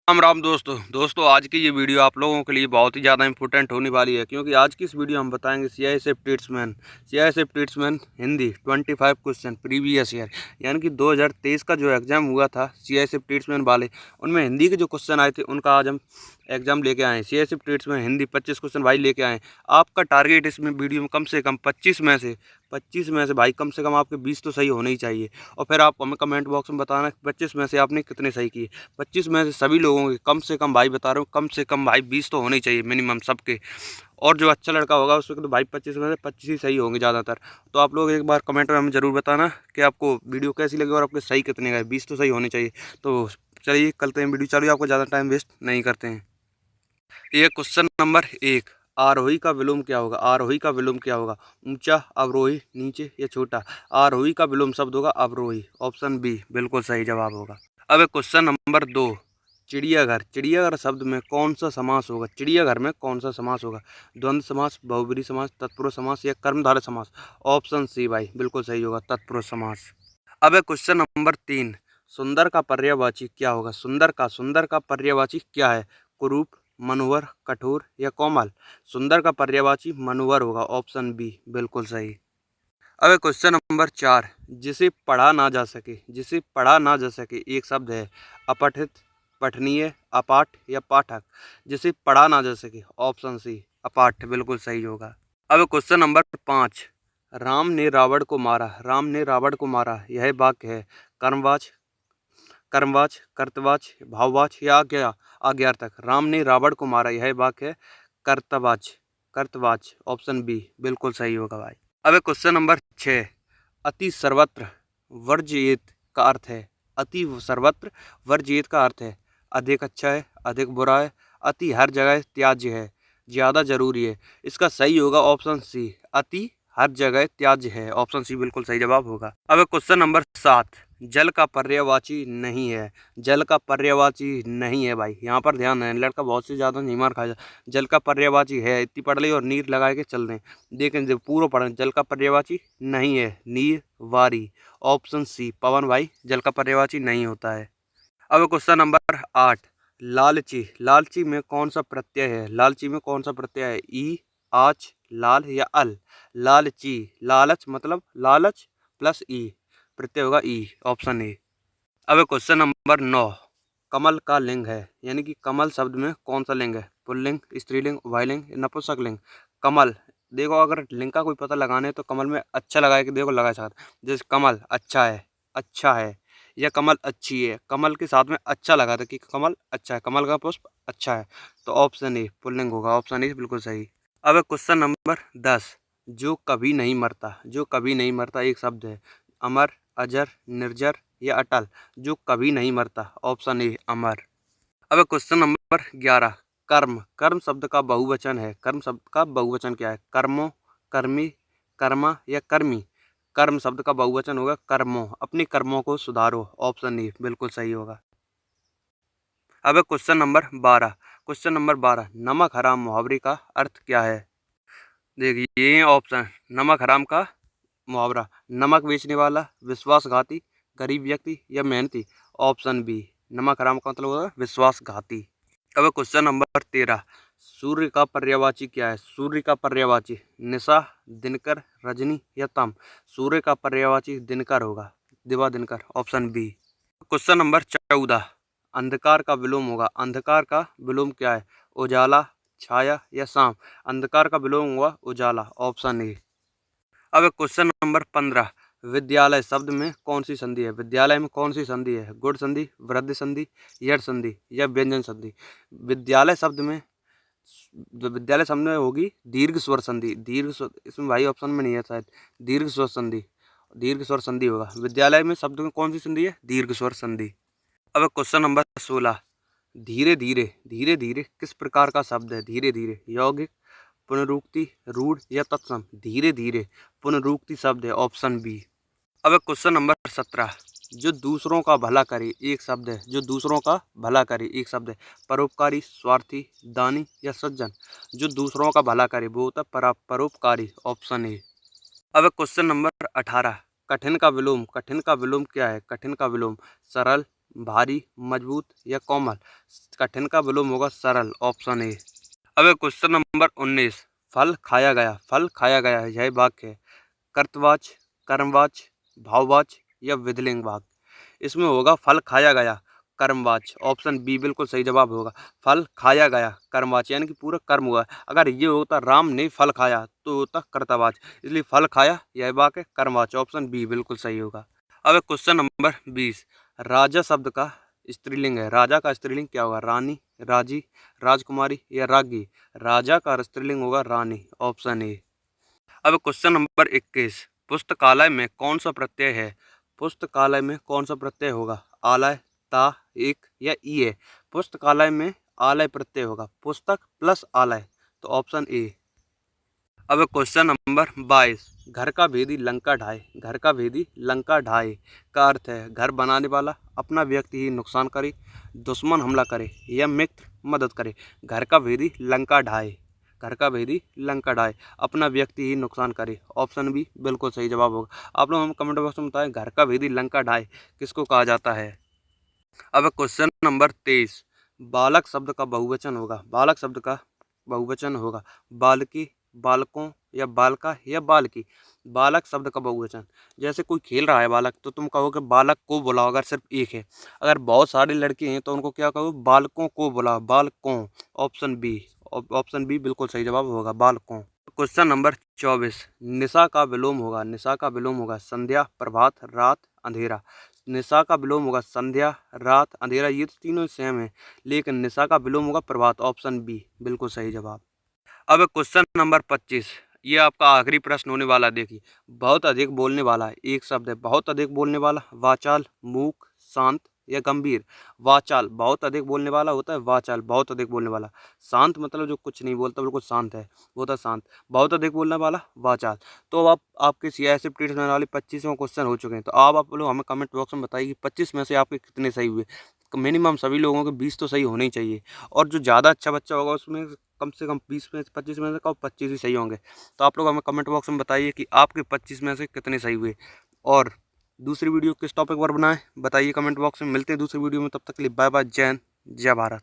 राम राम दोस्तों आज की ये वीडियो आप लोगों के लिए बहुत ही ज़्यादा इंपॉर्टेंट होने वाली है, क्योंकि आज की इस वीडियो हम बताएंगे CISF tradesman Hindi 25 question previous year, यानी कि 2023 का जो एग्ज़ाम हुआ था सीआईएसएफ ट्रेड्समैन वाले, उनमें हिंदी के जो क्वेश्चन आए थे उनका आज हम एग्जाम लेके आए। सीआईएसएफ ट्रेड्समैन हिंदी 25 क्वेश्चन भाई लेके आए। आपका टारगेट इसमें वीडियो में कम से कम 25 में से भाई कम से कम आपके 20 तो सही होने ही चाहिए। और फिर आप हमें कमेंट बॉक्स में बताना 25 में से आपने कितने सही किए। 25 में से सभी लोगों के कम से कम भाई बता रहा हूँ, कम से कम भाई 20 तो होने ही चाहिए मिनिमम सबके। और जो अच्छा लड़का होगा उसके तो भाई 25 में से 25 ही सही होंगे ज़्यादातर। तो आप लोग एक बार कमेंट में हमें ज़रूर बताना कि आपको वीडियो कैसी लगी और आपके सही कितने गए। 20 तो सही होने चाहिए। तो चलिए करते हैं वीडियो चालू, आपको ज़्यादा टाइम वेस्ट नहीं करते हैं। ये क्वेश्चन नंबर 1, आरोही का विलोम क्या होगा? आरोही का विलोम क्या होगा? ऊंचा, अवरोही, नीचे या छोटा? आरोही का विलोम शब्द होगा अवरोही। ऑप्शन बी बिल्कुल सही जवाब होगा। अब क्वेश्चन नंबर 2, चिड़ियाघर। चिड़ियाघर शब्द में कौन सा समास होगा? चिड़ियाघर में कौन सा समास होगा? द्वंद्व समास, बहुब्रीहि समास, तत्पुरुष समास या कर्मधारय समास? ऑप्शन सी भाई बिल्कुल सही होगा, तत्पुरुष समास। अब क्वेश्चन नंबर 3, सुंदर का पर्यायवाची क्या होगा? सुंदर का पर्यायवाची क्या है? कुरूप, मनोहर, कठोर या कोमल? सुंदर का पर्यायवाची मनोहर होगा। ऑप्शन बी बिल्कुल सही। अब क्वेश्चन नंबर 4, जिसे पढ़ा ना जा सके। जिसे पढ़ा ना जा सके एक शब्द है, अपठित, पठनीय, अपाठ या पाठक? जिसे पढ़ा ना जा सके, ऑप्शन सी अपाठ बिल्कुल सही होगा। अब क्वेश्चन नंबर 5, राम ने रावण को मारा। राम ने रावण को मारा यह वाक्य है कर्मवाच, कर्तवाच, भाववाच या आज्ञार्थक? राम ने रावण को मारा यह वाक्य है कर्तवाच। ऑप्शन बी बिल्कुल सही होगा भाई। अब क्वेश्चन नंबर 6, अति सर्वत्र वर्जित का अर्थ है। अति सर्वत्र वर्जित का अर्थ है अधिक अच्छा है, अधिक बुरा है, अति हर जगह त्याज्य है, ज़्यादा जरूरी है? इसका सही होगा ऑप्शन सी, अति हर जगह त्याज्य है। ऑप्शन सी बिल्कुल सही जवाब होगा। अब क्वेश्चन नंबर 7, जल का पर्यायवाची नहीं है। जल का पर्यायवाची नहीं है भाई, यहाँ पर ध्यान है, लड़का बहुत से ज़्यादा नहीं मार खाया। जल का पर्यायवाची है, इतनी पढ़ ली और नीर लगा के चल दें। देखें जब पूरा पढ़ें, जल का पर्यायवाची नहीं है, नीर, वारी। ऑप्शन सी पवन भाई जल का पर्यायवाची नहीं होता है। अब क्वेश्चन नंबर 8, लालची। लालची में कौन सा प्रत्यय है? लालची में कौन सा प्रत्यय है? ई, आच, लाल या अल? लालची, लालच मतलब लालच प्लस ई, प्रत्यय होगा ई। Option A. अब क्वेश्चन नंबर 9, कमल का लिंग है, यानी कि कमल शब्द में कौन सा लिंग है? पुल्लिंग, स्त्रीलिंग, उभयलिंग, नपुंसकलिंग? कमल, देखो अगर लिंग का कोई पता लगाने तो कमल में अच्छा लगा के देखो लगा सकते। जैसे कमल अच्छा है, अच्छा है, या कमल अच्छी है। कमल के साथ में अच्छा लगा था कि कमल अच्छा है, कमल का पुष्प अच्छा है। तो ऑप्शन ए पुल्लिंग होगा। ऑप्शन ए बिल्कुल सही। अब क्वेश्चन नंबर 10, जो कभी नहीं मरता। जो कभी नहीं मरता एक शब्द है, अमर, अजर, निर्जर या अटल? जो कभी नहीं मरता, ऑप्शन ए अमर। अब क्वेश्चन नंबर 11, कर्म। कर्म शब्द का बहुवचन है। कर्म शब्द का बहुवचन क्या है? कर्मो, कर्मी, कर्मा या कर्मी? कर्म शब्द का बहुवचन होगा कर्मो। अपने कर्मों को सुधारो। ऑप्शन ए बिल्कुल सही होगा। अब क्वेश्चन नंबर 12, नमक हराम मुहावरे का अर्थ क्या है? देखिए ये ऑप्शन, नमक हराम का मुहावरा, नमक बेचने वाला, विश्वासघाती, गरीब व्यक्ति या मेहनती? ऑप्शन बी, नमक हराम का मतलब होगा विश्वासघाती। अब क्वेश्चन नंबर 13, सूर्य का पर्यायवाची क्या है? सूर्य का पर्यायवाची निशा, दिनकर, रजनी या तम? सूर्य का पर्यायवाची दिनकर होगा, दिवा दिनकर। Option B. क्वेश्चन नंबर 14, अंधकार का विलोम होगा। अंधकार का विलोम क्या है? उजाला, छाया या शाम? अंधकार का विलोम होगा उजाला। Option A. अब क्वेश्चन नंबर 15, विद्यालय शब्द में कौन सी संधि है? विद्यालय में कौन सी संधि है? गुण संधि, वृद्धि संधि, यड़ संधि या व्यंजन संधि? विद्यालय शब्द में, जो विद्यालय शब्द में होगी दीर्घ स्वर संधि। दीर्घ स्वर इसमें भाई ऑप्शन में नहीं है शायद, दीर्घ स्वर संधि, दीर्घ स्वर संधि होगा। विद्यालय में शब्द में कौन सी संधि है? दीर्घ स्वर संधि। अब क्वेश्चन नंबर 16, धीरे धीरे। धीरे धीरे किस प्रकार का शब्द है? धीरे धीरे यौगिक, पुनरुक्ति, रूढ़ या तत्सम? धीरे धीरे पुनरुक्ति शब्द है। Option B. अब क्वेश्चन नंबर 17, जो दूसरों का भला करे एक शब्द है। जो दूसरों का भला करे एक शब्द है, परोपकारी, स्वार्थी, दानी या सज्जन? जो दूसरों का भला करे वो होता है परोपकारी। Option A. अब क्वेश्चन नंबर 18, कठिन का विलोम। कठिन का विलोम क्या है? कठिन का विलोम सरल, भारी, मजबूत या कोमल। कठिन का विलोम होगा सरल, ऑप्शन ए। अब क्वेश्चन नंबर 19, फल खाया गया। फल खाया गया है यह वाक्य है कर्तवाच, कर्मवाच, भाववाच या विधिलिंग वाक्य। इसमें होगा फल खाया गया कर्मवाच, ऑप्शन बी बिल्कुल सही जवाब होगा। फल खाया गया कर्मवाच यानी कि पूरा कर्म हुआ। अगर ये होता राम ने फल खाया तो होता कर्तवाच, इसलिए फल खाया यह वाक्य कर्मवाच, ऑप्शन बी बिल्कुल सही होगा। अब क्वेश्चन नंबर 20, राजा शब्द का स्त्रीलिंग है। राजा का स्त्रीलिंग क्या होगा? रानी, राजी, राजकुमारी या रागी। राजा का स्त्रीलिंग होगा रानी, ऑप्शन ए। अब क्वेश्चन नंबर 21, पुस्तकालय में कौन सा प्रत्यय है? पुस्तकालय में कौन सा प्रत्यय होगा? आलय, ता, एक या ई है। पुस्तकालय में आलय प्रत्यय होगा, पुस्तक प्लस आलय, तो ऑप्शन ए। अब क्वेश्चन नंबर 22, घर का भेदी लंका ढाए। घर का भेदी लंका ढाए का अर्थ है घर बनाने वाला अपना व्यक्ति ही नुकसान करे, दुश्मन हमला करे या मित्र मदद करे। घर का भेदी लंका ढाए, घर का भेदी लंका ढाए अपना व्यक्ति ही नुकसान करे, ऑप्शन बी बिल्कुल सही जवाब होगा। आप लोग हमें कमेंट बॉक्स में बताएं घर का भेदी लंका ढाए किसको कहा जाता है। अब क्वेश्चन नंबर 23, बालक शब्द का बहुवचन होगा। बालक शब्द का बहुवचन होगा बालकी, बालकों या बालका या बालकी। बालक शब्द का बहुवचन, जैसे कोई खेल रहा है बालक तो तुम कहोगे बालक को बुलाओ अगर सिर्फ एक है। अगर बहुत सारे लड़के हैं तो उनको क्या कहो? बालकों को बुलाओ, बालकों, ऑप्शन बी। ऑप्शन बी बिल्कुल सही जवाब होगा, बालकों। क्वेश्चन नंबर 24, निशा का विलोम होगा। निशा का विलोम होगा संध्या, प्रभात, रात, अंधेरा। निशा का विलोम होगा संध्या, रात, अंधेरा, ये तो तीनों सेम है, लेकिन निशा का विलोम होगा प्रभात, ऑप्शन बी बिल्कुल सही जवाब। अब क्वेश्चन नंबर 25, ये आपका आखिरी प्रश्न होने वाला। देखिए, बहुत अधिक बोलने वाला एक शब्द है। बहुत अधिक बोलने वाला वाचाल, मूक, शांत या गंभीर। वाचाल बहुत अधिक बोलने वाला होता है, वाचाल बहुत अधिक बोलने वाला। शांत मतलब जो कुछ नहीं बोलता, बिल्कुल शांत है, वो होता शांत। बहुत अधिक बोलने वाला वाचाल। तो अब आपके CISF टेस्ट में वाले 25वां क्वेश्चन हो चुके हैं। तो आप लोग हमें कमेंट बॉक्स में बताइए कि 25 में से आपके कितने सही हुए। मिनिमम सभी लोगों के 20 तो सही होने ही चाहिए, और जो ज़्यादा अच्छा बच्चा होगा उसमें कम से कम 20 में से 25 में से कब 25 ही सही होंगे। तो आप लोग हमें कमेंट बॉक्स में बताइए कि आपके 25 में से कितने सही हुए, और दूसरी वीडियो किस टॉपिक पर बनाएं बताइए कमेंट बॉक्स में। मिलते हैं दूसरी वीडियो में, तब तक के लिए बाय बाय, जय हिंद, जय भारत।